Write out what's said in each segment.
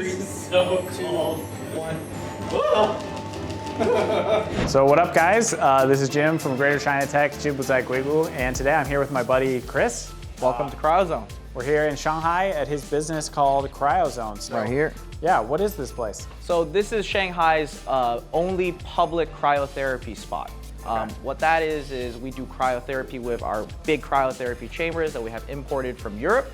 so cold. 1. So what up, guys? This is Jim from Greater China Tech, Jibuzaiguigu, and today I'm here with my buddy Chris. Welcome to CryoZone. We're here in Shanghai at his business called CryoZone. So, Right here. Yeah, what is this place? So this is Shanghai's only public cryotherapy spot. What that is we do cryotherapy with our big cryotherapy chambers that we have imported from Europe.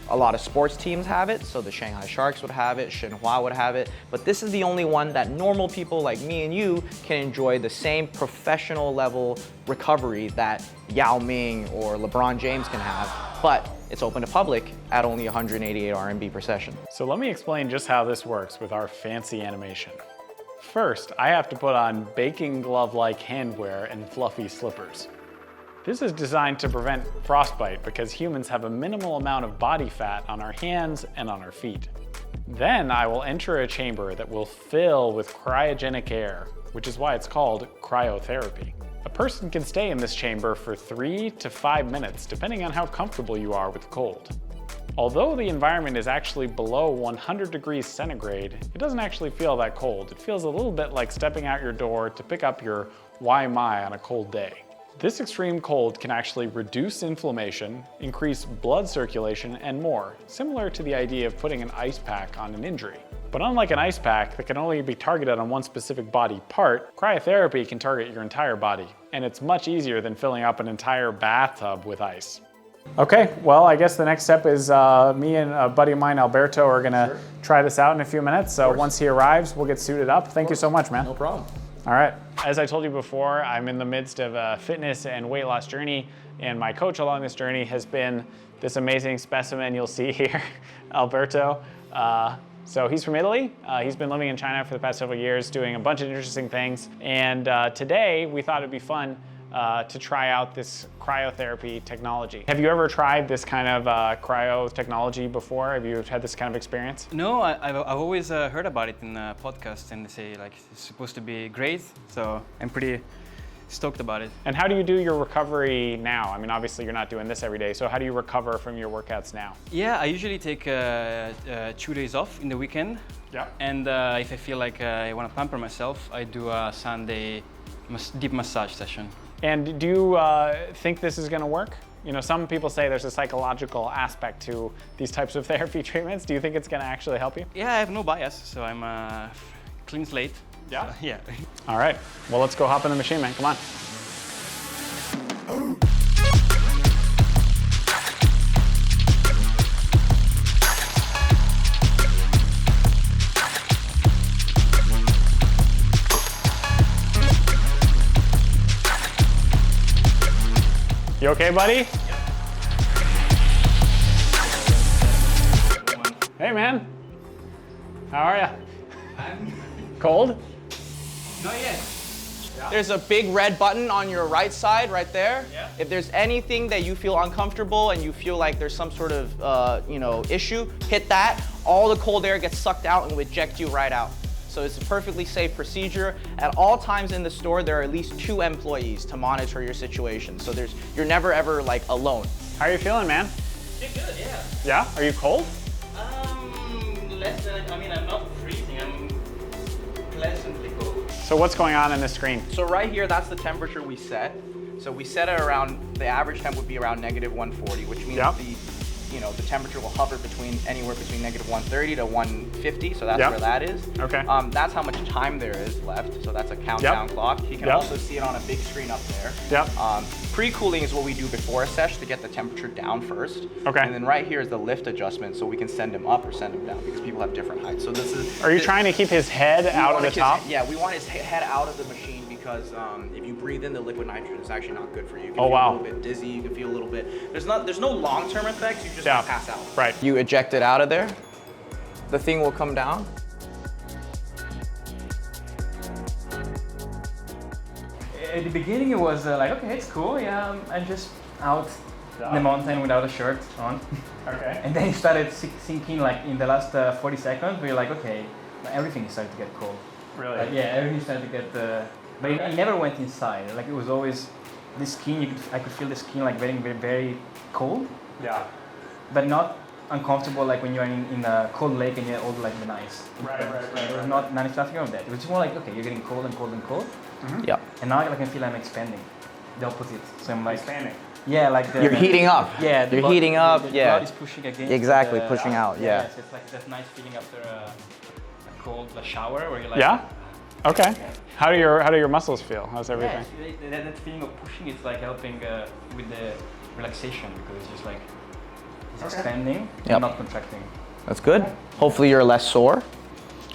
A lot of sports teams have it, so the Shanghai Sharks would have it, Shenhua would have it, but this is the only one that normal people like me and you can enjoy the same professional level recovery that Yao Ming or LeBron James can have, but it's open to public at only 188 RMB per session. So let me explain just how this works with our fancy animation. First, I have to put on baking glove-like handwear and fluffy slippers. This is designed to prevent frostbite because humans have a minimal amount of body fat on our hands and on our feet. Then I will enter a chamber that will fill with cryogenic air, which is why it's called cryotherapy. A person can stay in this chamber for 3 to 5 minutes, depending on how comfortable you are with the cold. Although the environment is actually below 100 degrees centigrade, it doesn't actually feel that cold. It feels a little bit like stepping out your door to pick up your Wai Mai on a cold day. This extreme cold can actually reduce inflammation, increase blood circulation, and more, similar to the idea of putting an ice pack on an injury. But unlike an ice pack that can only be targeted on one specific body part, cryotherapy can target your entire body, and it's much easier than filling up an entire bathtub with ice. Okay, well, I guess the next step is me and a buddy of mine, Alberto, are gonna try this out in a few minutes. So once he arrives, we'll get suited up. Thank you so much, man. No problem. All right. As I told you before, I'm in the midst of a fitness and weight loss journey, and my coach along this journey has been this amazing specimen you'll see here, Alberto. So he's from Italy. He's been living in China for the past several years, doing a bunch of interesting things. And today we thought it'd be fun to try out this cryotherapy technology. Have you ever tried this kind of cryo technology before? Have you had this kind of experience? No, I've always heard about it in podcasts, and they say like it's supposed to be great, so I'm pretty stoked about it. And how do you do your recovery now? I mean, obviously you're not doing this every day, so how do you recover from your workouts now? Yeah, I usually take 2 days off in the weekend. Yeah. And if I feel like I want to pamper myself, I do a Sunday deep massage session. And do you think this is going to work? You know, some people say there's a psychological aspect to these types of therapy treatments. Do you think it's going to actually help you? Yeah, I have no bias, so I'm clean slate. Yeah? So, yeah. All right. Well, let's go hop in the machine, man. Come on. You okay, buddy? Yep. Hey, man. How are ya? Cold? Not yet. There's a big red button on your right side right there. Yeah. If there's anything that you feel uncomfortable and you feel like there's some sort of issue, hit that. All the cold air gets sucked out and will eject you right out. So it's a perfectly safe procedure. At all times in the store, there are at least 2 employees to monitor your situation. So you're never ever like alone. How are you feeling, man? Yeah, good, yeah. Yeah? Are you cold? Less than, I'm not freezing, I'm pleasantly cold. So what's going on in this screen? So right here, that's the temperature we set. So we set it around, the average temp would be around -140, which means the temperature will hover anywhere between -130 to 150. So that's where that is. Okay. That's how much time there is left. So that's a countdown clock. You can also see it on a big screen up there. Yep. Pre-cooling is what we do before a sesh to get the temperature down first. Okay. And then right here is the lift adjustment, so we can send him up or send him down because people have different heights. So this is. Are you trying to keep his head out of the top? Yeah, we want his head out of the machine because if you breathe in the liquid nitrogen, it's actually not good for you. You can feel a little bit dizzy. You can feel a little bit. There's no long-term effects. You just pass out. Right. You eject it out of there. The thing will come down. At the beginning it was like, okay, it's cool, yeah, I'm just out in the mountain without a shirt on. Okay. And then it started sinking like in the last 40 seconds, we were like, okay, everything started to get cold. Really? Yeah, everything started to get, but it never went inside. Like it was always, the skin, I could feel the skin like very, very, very cold. Yeah. But not uncomfortable like when you're in a cold lake and you're all like the ice. Right. There's not nothing of that. It was more like, okay, you're getting cold and cold and cold. Yep. And now I can feel I'm expanding. The opposite. So I'm like Expanding. Yeah, like You're heating up. Yeah, You're heating up. The Yeah. blood is pushing against. Exactly, the, pushing out. Yeah. So it's like that nice feeling after a cold shower where you're like. Yeah? Okay. How do your muscles feel? How's everything? Yeah, that feeling of pushing is like helping with the relaxation because it's just like it's expanding Yep. and not contracting. That's good. Hopefully you're less sore.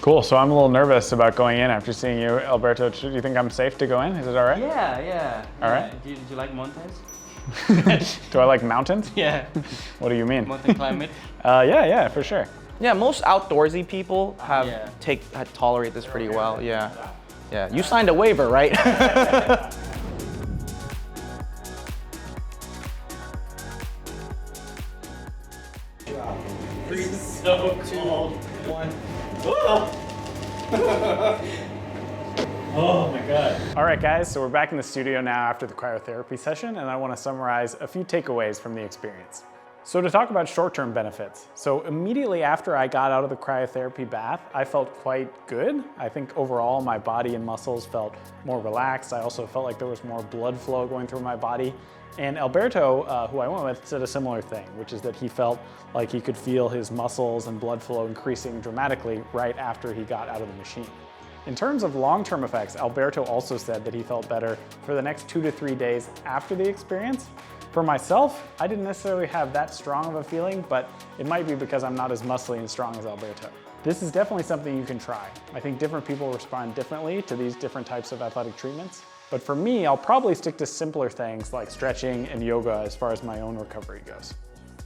Cool. So I'm a little nervous about going in after seeing you, Alberto. Do you think I'm safe to go in? Is it all right? Yeah. All right. Did you like mountains? Do I like mountains? Yeah. What do you mean? Mountain climate. Yeah, for sure. Yeah, most outdoorsy people have Yeah. tolerate this pretty well. Yeah. Yeah. You signed a waiver, right? So cold. 1. Oh my god. All right, guys, so we're back in the studio now after the cryotherapy session, and I want to summarize a few takeaways from the experience. So to talk about short-term benefits. So immediately after I got out of the cryotherapy bath, I felt quite good. I think overall my body and muscles felt more relaxed. I also felt like there was more blood flow going through my body. And Alberto, who I went with, said a similar thing, which is that he felt like he could feel his muscles and blood flow increasing dramatically right after he got out of the machine. In terms of long-term effects, Alberto also said that he felt better for the next 2 to 3 days after the experience. For myself, I didn't necessarily have that strong of a feeling, but it might be because I'm not as muscly and strong as Alberto. This is definitely something you can try. I think different people respond differently to these different types of athletic treatments. But for me, I'll probably stick to simpler things like stretching and yoga as far as my own recovery goes.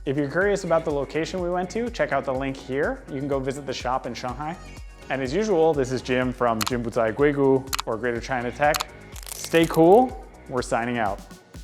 If you're curious about the location we went to, check out the link here. You can go visit the shop in Shanghai. And as usual, this is Jim from Jimbutai Guigu or Greater China Tech. Stay cool, we're signing out.